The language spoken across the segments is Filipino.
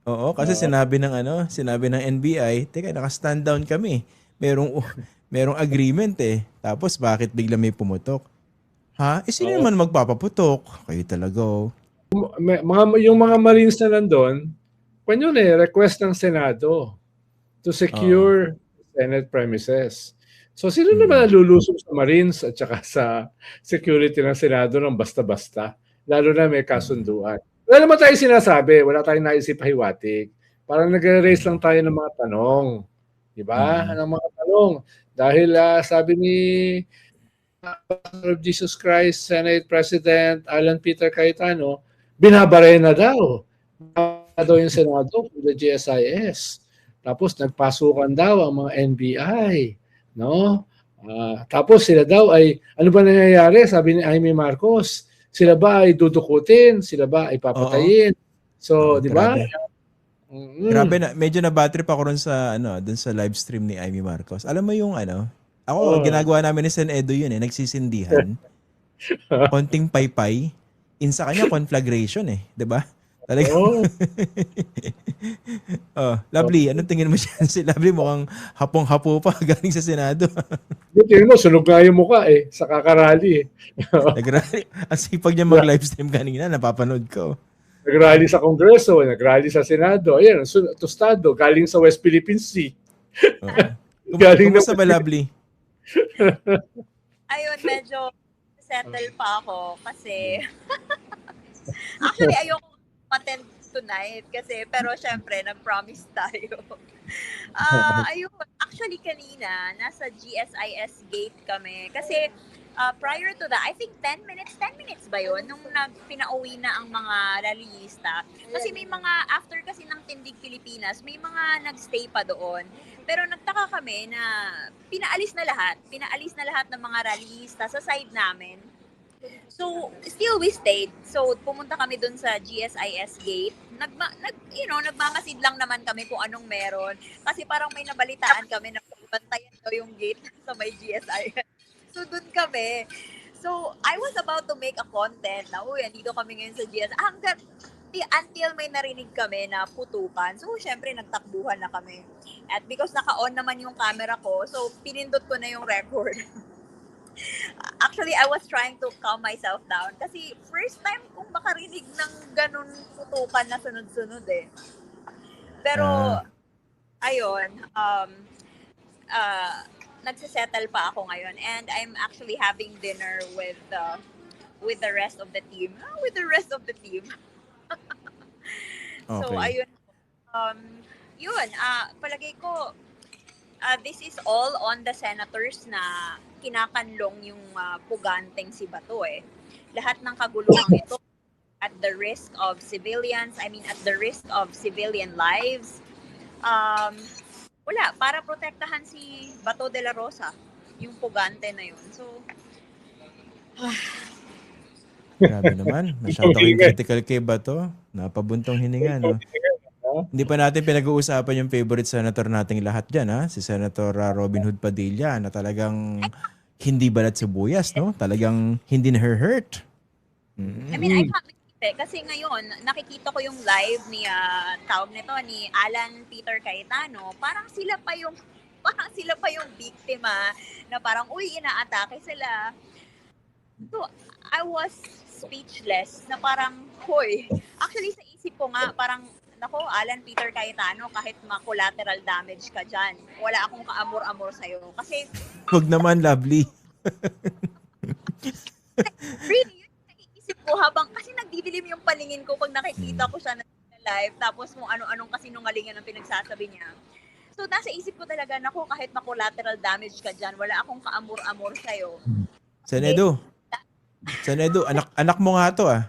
Oo, kasi Oo. sinabi ng NBI, teka, naka-stand down kami. Merong merong agreement eh. Tapos bakit bigla may pumutok? Ha? Eh sino Oo. naman magpapaputok? Kayo talaga oh. Yung mga Marines na nandun, yun request ng Senado to Oo. secure Senate premises. So sino naman Mm. nalulusob sa Marines at saka sa security ng Senado ng basta-basta? Lalo na may Mm. kasunduan. Wala naman tayong sinasabi, wala tayong naisip pahiwatig. Parang nagre-raise lang Mm. tayo ng mga tanong. Di ba? Mm. Ng mga tanong. Dahil sabi ni Pastor of Jesus Christ, Senate President Alan Peter Cayetano, binabarena daw. Daw yung Senado for the GSIS. Tapos nagpasukan daw ang mga NBI, no? Tapos sila daw ay ano ba nangyayari? Sabi ni Jaime Marcos, sila ba ay dudukutin? Sila ba ay Oo. papatayin? Oo, So, di ba? grabe. Grabe Mm. na, medyo na battery pa ako ron sa dun sa live stream ni Amy Marcos. Alam mo yung ako Oh. ginagawa namin ni Sen Edo yun eh, nagsisindihan. Konting paypay. In sa kanya conflagration eh, 'di ba? Talaga. Oh. Oh, Oh. Lovely, anong tingin mo diyan? Si Lovely mukhang hapong-hapo pa galing sa Senado. Tingnan mo, sunog nga yung mukha sa kakarali eh. Nagrally. Ang sipag niya mag-live stream kanina, napapanood ko. Nag-rally sa Kongreso, nag-rally sa Senado. Ayan, tostado, galing sa West Philippine Sea. Oo. Galing na Kumusta West ba, Lovely? Ayun, medyo settle pa ako kasi actually ayoko attend tonight kasi pero syempre nag-promise tayo. Ayun, actually kanina nasa GSIS gate kami kasi prior to that, I think 10 minutes ba yun nung pinauwi na ang mga rallyista. Kasi may mga, after kasi ng Tindig Pilipinas, may mga nagstay pa doon. Pero nagtaka kami na pinaalis na lahat ng mga rallyista sa side namin. So, still we stayed. So, pumunta kami dun sa GSIS gate. Nagmamasid lang naman kami kung anong meron. Kasi parang may nabalitaan kami na bantayan daw yung gate sa may GSIS. So, dun kami. So, I was about to make a content na, uy, andito kami ngayon sa GSIS. Until may narinig kami na putukan. So, syempre, nagtakbuhan na kami. At because naka-on naman yung camera ko, so, pinindot ko na yung record. Actually, I was trying to calm myself down kasi first time kong makarinig ng ganun putukan na sunod-sunod eh. Pero, Ah, ayun, nagsisettle pa ako ngayon and I'm actually having dinner with the rest of the team. With the rest of the team. So, okay. ayun. Um, yun, palagay ko, this is all on the senators na kinakanlong yung puganteng si Bato eh. Lahat ng kaguluhang ito at the risk of civilians, at the risk of civilian lives, um, wala, para protektahan si Bato de la Rosa, yung pugante na yun. So, Grabe naman. Masyado kayong critical kay Bato. Napabuntong hininga, no? Hindi pa natin pinag-uusapan yung favorite senator nating lahat dyan, ha? Si Senator Robin Hood Padilla na talagang hindi balat sibuyas, no? Talagang hindi na hurt. I can't believe it. Kasi ngayon, nakikita ko yung live ni, tawag nito, ni Alan Peter Cayetano. Parang sila pa yung biktima na parang, uy, inaatake sila. So, I was speechless na parang, hoy, actually sa isip ko nga, parang, nako, Alan Peter Cayetano, kahit ma-collateral damage ka dyan, wala akong kaamor-amor sa'yo. Kasi, Huwag naman, Lovely. really, yun yung naiisip ko habang, kasi nagdidilim yung paningin ko pag nakikita ko siya na live, tapos kung ano-anong kasinungalingan ang pinagsasabi niya. So, nasa isip ko talaga, nako, kahit ma-collateral damage ka dyan, wala akong kaamor-amor sa'yo. Senedo, anak mo nga to, ah.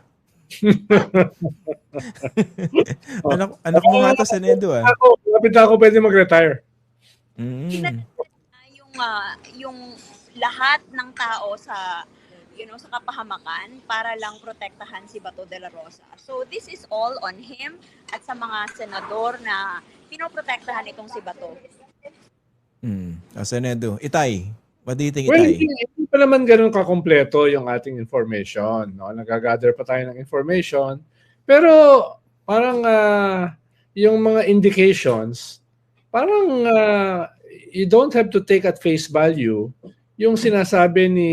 anak mo nga to, Senedo, ah. Lapit na ako pwede mag-retire. Mm. Yung lahat ng tao sa sa kapahamakan para lang protektahan si Bato de la Rosa. So this is all on him at sa mga senador na pinoprotektahan itong si Bato. Senedo, Itay, what do you think, Well, Itay? hindi pa naman ganun kakompleto yung ating information. No? Nagagather pa tayo ng information. Pero parang yung mga indications, parang you don't have to take at face value yung sinasabi ni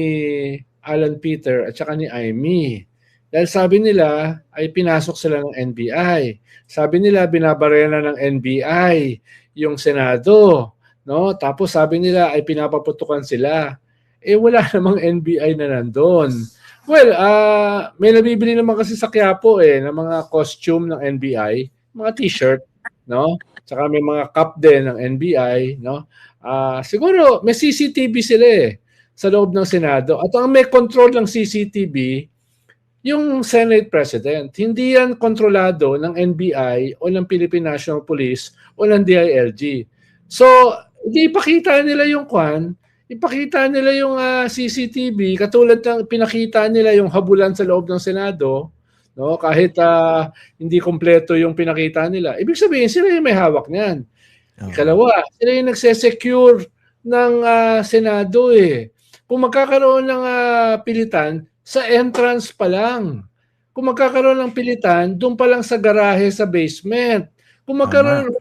Alan Peter at saka ni Amy. Dahil sabi nila ay pinasok sila ng NBI. Sabi nila binabarena ng NBI yung Senado, no? Tapos sabi nila ay pinapaputukan sila. Eh wala namang NBI na nandoon. Well, may nabibili naman kasi sa Quiapo ng mga costume ng NBI, mga t-shirt, no? Tsaka may mga cup din ng NBI, no? Siguro may CCTV sila sa loob ng Senado. At ang may control ng CCTV, yung Senate President. Hindi yan kontrolado ng NBI o ng Philippine National Police o ng DILG. So, hindi ipakita nila yung ipakita nila yung CCTV katulad ng pinakita nila yung habulan sa loob ng Senado, no? Kahit hindi kompleto yung pinakita nila. Ibig sabihin, sila yung may hawak niyan. Ikalawa, sila yung nagsesecure ng Senado Kung magkakaroon ng pilitan, sa entrance pa lang. Kung magkakaroon ng pilitan, doon pa lang sa garahe sa basement. Kung magkaroon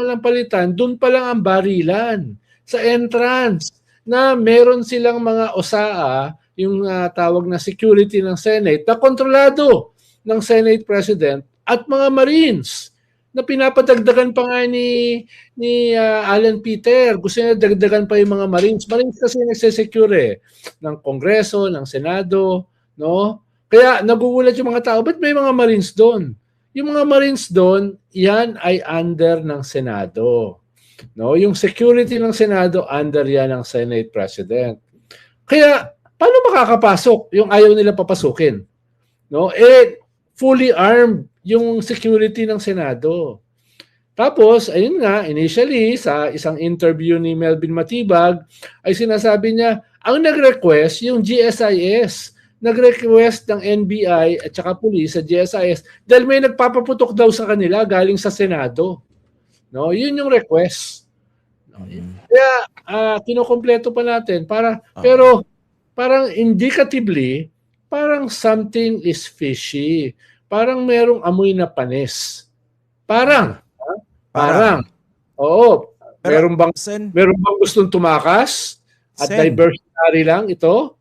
ng palitan, doon pa lang ang barilan. Sa entrance na meron silang mga OSAA, yung tawag na security ng Senate, na kontrolado ng Senate President at mga Marines na pinapadagdagan pa nga ni Alan Peter. Gusto niya dagdagan pa yung mga Marines. Marines kasi nagsesecure ng Kongreso, ng Senado, no? Kaya nagugulat yung mga tao, ba't may mga Marines doon? Yung mga Marines doon, yan ay under ng Senado. No? Yung security ng Senado, under yan ng Senate President. Kaya, paano makakapasok yung ayaw nila papasukin? No? Fully armed yung security ng Senado. Tapos, ayun nga, initially, sa isang interview ni Melvin Matibag, ay sinasabi niya, ang nag-request yung GSIS, nag-request ng NBI at saka police sa GSIS dahil may nagpapaputok daw sa kanila galing sa Senado. No, yun yung request. Kaya kinukumpleto pa natin pero parang indicatively parang something is fishy. Parang merong amoy na panis. Parang. Oo. Meron bang gustong tumakas at diversionary lang ito?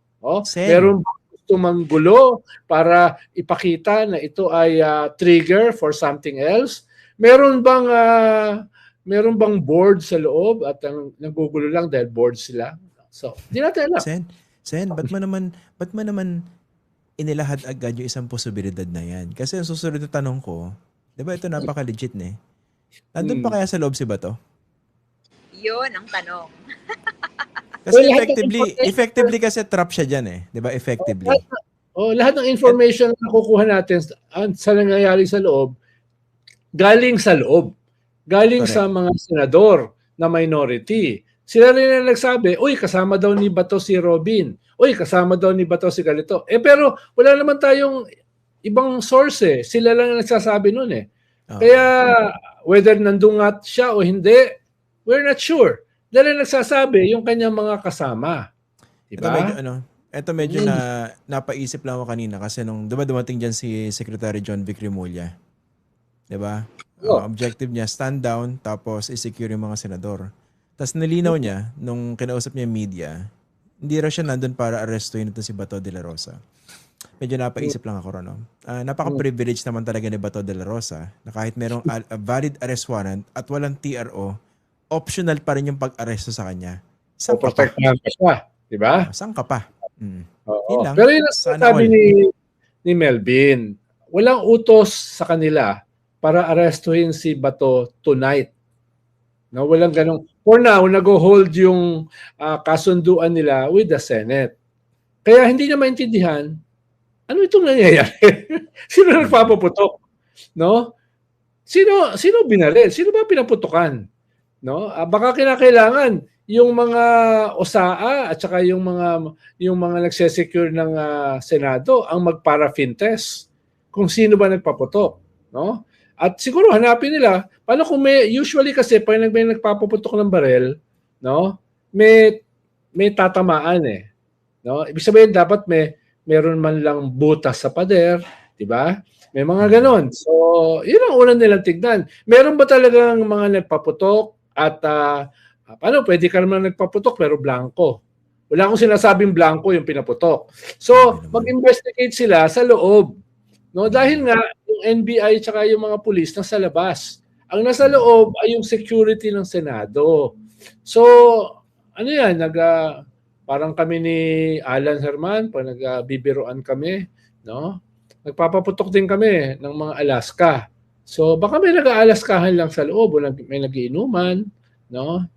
Meron bang manggulo para ipakita na ito ay trigger for something else? Meron bang board sa loob at nagugulo lang dahil board sila? So, di natin alam. Sen, ba't mo naman inilahad agad yung isang posibilidad na yan? Kasi ang susunod na tanong ko, di ba ito napaka-legit nandun pa kaya sa loob si Bato? Yun ang tanong. Kasi effectively kasi trap siya dyan di ba? Effectively. Lahat ng information na nakukuha natin sa nangyayari sa loob, galing sa loob. Galing sa mga senador na minority. Sila rin na nagsabi, uy, kasama daw ni Bato si Robin. Uy, kasama daw ni Bato si Galito. Pero wala naman tayong ibang source Sila lang ang nagsasabi nun Kaya whether nandun nga siya o hindi, we're not sure. Dahil nagsasabi yung kanyang mga kasama. Diba? Ito medyo napaisip lang ako kanina kasi nung dumating dyan si Secretary John Vic Remulla. Diba? Objective niya, stand down tapos i-secure yung mga senador. Tapos nalinaw niya, nung kinausap niya yung media, hindi raw siya nandun para arrestuin ito si Bato de la Rosa. Medyo napaisip lang ako napaka-privilege naman talaga ni Bato de la Rosa na kahit merong valid arrest warrant at walang TRO, optional pa rin yung pag-aresto sa kanya. Saan ka pa? Diba? Saan ka pa? Pero yun sabi ni Melvin, walang utos sa kanila para arestuhin si Bato tonight. No, walang ganong. For now, nag-hold yung kasunduan nila with the Senate. Kaya hindi niya maintindihan, ano itong nangyayari? Sino nagpapaputok? No? Sino binaril? Sino ba pinaputukan? No? Baka kinakailangan yung mga OSAA at saka yung mga nagsesecure ng Senado ang mag-paraffin test kung sino ba nagpaputok, no? At siguro hanapin nila paano kung usually kasi pag may nagpapaputok ng barel, no? May tatamaan no? Ibig sabihin dapat meron man lang butas sa pader, di ba? May mga ganon. So, yun ang unang nilang tignan. Meron ba talagang mga nagpaputok at paano pwede ka naman nagpaputok pero blanco? Wala akong sinasabing blanco yung pinaputok. So, mag-investigate sila sa loob. No, dahil nga yung NBI tsaka yung mga pulis nasa labas. Ang nasa loob ay yung security ng Senado. So, ano yan, parang kami ni Alan Herman, pag nagbibiroan kami, no? Nagpapaputok din kami ng mga Alaska. So, baka may nag-aalaskahan lang sa loob o may nagiinuman, no?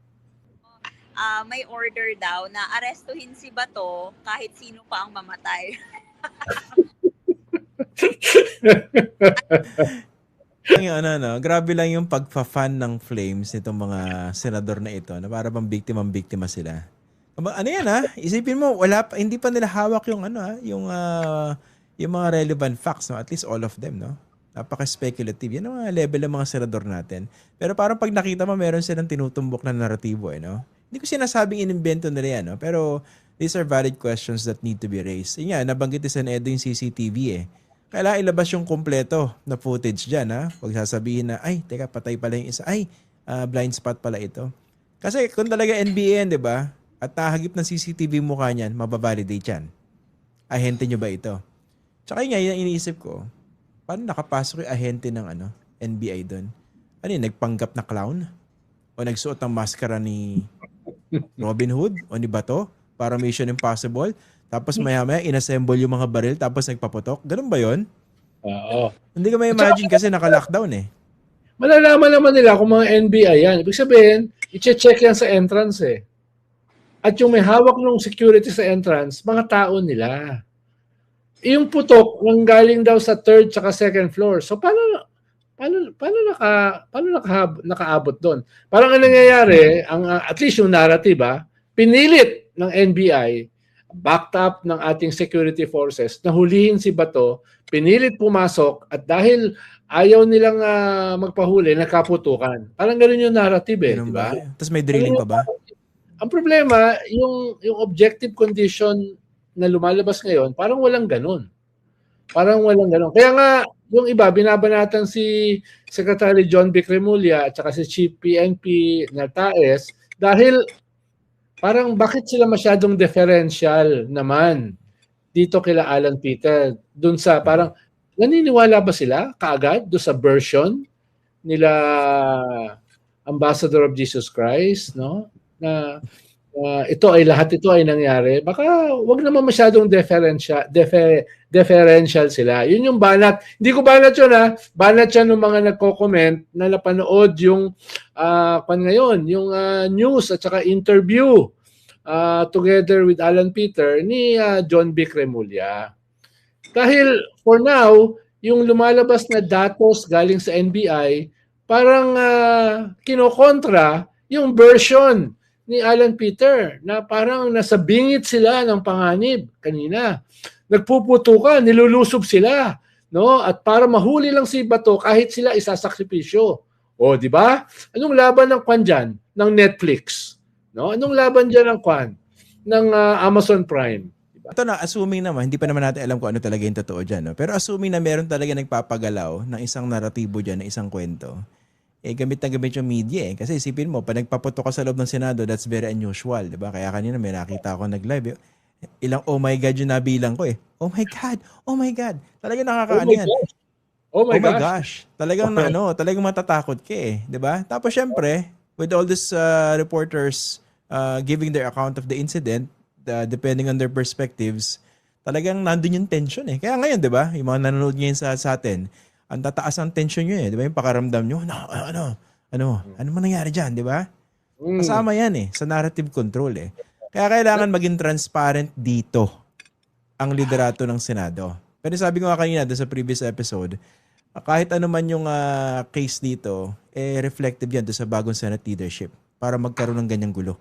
May order daw na arestuhin si Bato kahit sino pa ang mamatay. Grabe lang yung pagfa-fan ng Flames nitong mga senador na ito na para bang biktima sila. Ano yan isipin mo hindi pa nila hawak yung yung mga relevant facts, no? At least all of them, no? Napaka-speculative. Yan ang mga level ng mga senador natin. Pero parang pag nakita mo meron silang tinutumbok na naratibo, no? Hindi ko sinasabing inimbento nila yan, no? Pero these are valid questions that need to be raised. Yun nga, nabanggit ni Sen Edo yung CCTV Kailangan ilabas yung kompleto na footage dyan, Huwag sasabihin na, ay, teka, patay pala yung isa. Ay, blind spot pala ito. Kasi kung talaga NBN, di ba? At nahagip ng CCTV mukha niyan, mababalidate yan. Ahente nyo ba ito? Tsaka yun nga, yung iniisip ko, paano nakapasok yung ahente ng NBI doon? Ano yun, nagpanggap na clown? O nagsuot ng maskara ni Robin Hood? O ni Bato? Para Mission Impossible? Tapos maya-maya, inassemble yung mga baril tapos nagpaputok. Ganun ba yun? Oo. Hindi ko ma-imagine kasi naka-lockdown Malalaman naman nila kung mga NBI yan. Ibig sabihin, i-check yan sa entrance At yung may hawak ng security sa entrance, mga tao nila. Yung putok, galing daw sa third tsaka second floor. So, paano nakaabot doon? Parang ang nangyayari, at least yung narrative, pinilit ng NBI, backed up ng ating security forces, na hulihin si Bato, pinilit pumasok, at dahil ayaw nilang magpahuli, nakaputukan. Parang ganun yung narrative di ba? Tapos may drilling pa ba? Ang problema, yung objective condition na lumalabas ngayon, parang walang ganun. Kaya nga, yung iba, binabanatan si Secretary John Vic Remulla at saka si Chief PNP Nartaes dahil parang bakit sila masyadong differential naman dito kila Alan Peter? Doon sa parang, naniniwala ba sila kaagad doon sa version nila Ambassador of Jesus Christ, no? Na lahat ito ay nangyari. Baka wag naman masyadong differential sila. Yun yung banat. Hindi ko banat yun Banat yan ng mga nagko-comment na napanood yung yung news at saka interview together with Alan Peter ni John Vic Remulla. Dahil for now, yung lumalabas na datos galing sa NBI, parang kinokontra yung version ni Alan Peter na parang nasa bingit sila ng panganib kanina. Nagpuputukan, nilulusob sila, no? At para mahuli lang si Bato kahit sila isasakripisyo. O, di ba? Anong laban ng kwan dyan? Ng Netflix, no? Anong laban dyan ng kwan? Ng Amazon Prime. Diba? Ito assuming naman, hindi pa naman natin alam kung ano talaga yung totoo dyan, no? Pero assuming na meron talaga nagpapagalaw ng isang naratibo dyan, ng isang kwento, gamit na gamit yung media Kasi isipin mo, pag nagpaputok ka sa loob ng Senado, that's very unusual, di ba? Kaya kanina may nakita ako nag-live. Ilang oh my God yung nabilang ko Oh my God! Oh my God! Talagang nakakaano yan. Oh my gosh. Talagang talagang matatakot ka di ba? Tapos syempre, with all these reporters giving their account of the incident, depending on their perspectives, talagang nandun yung tension Kaya ngayon, di ba? Yung mga nanonood ngayon sa atin, ang tataas ang tension nyo di ba? Yung pakaramdam nyo, ano man nangyari dyan, di ba? Kasama yan sa narrative control Kaya kailangan maging transparent dito ang liderato ng Senado. Pero sabi ko nga kanina sa previous episode, kahit ano man yung case dito, reflective yan sa bagong Senate leadership para magkaroon ng ganyang gulo.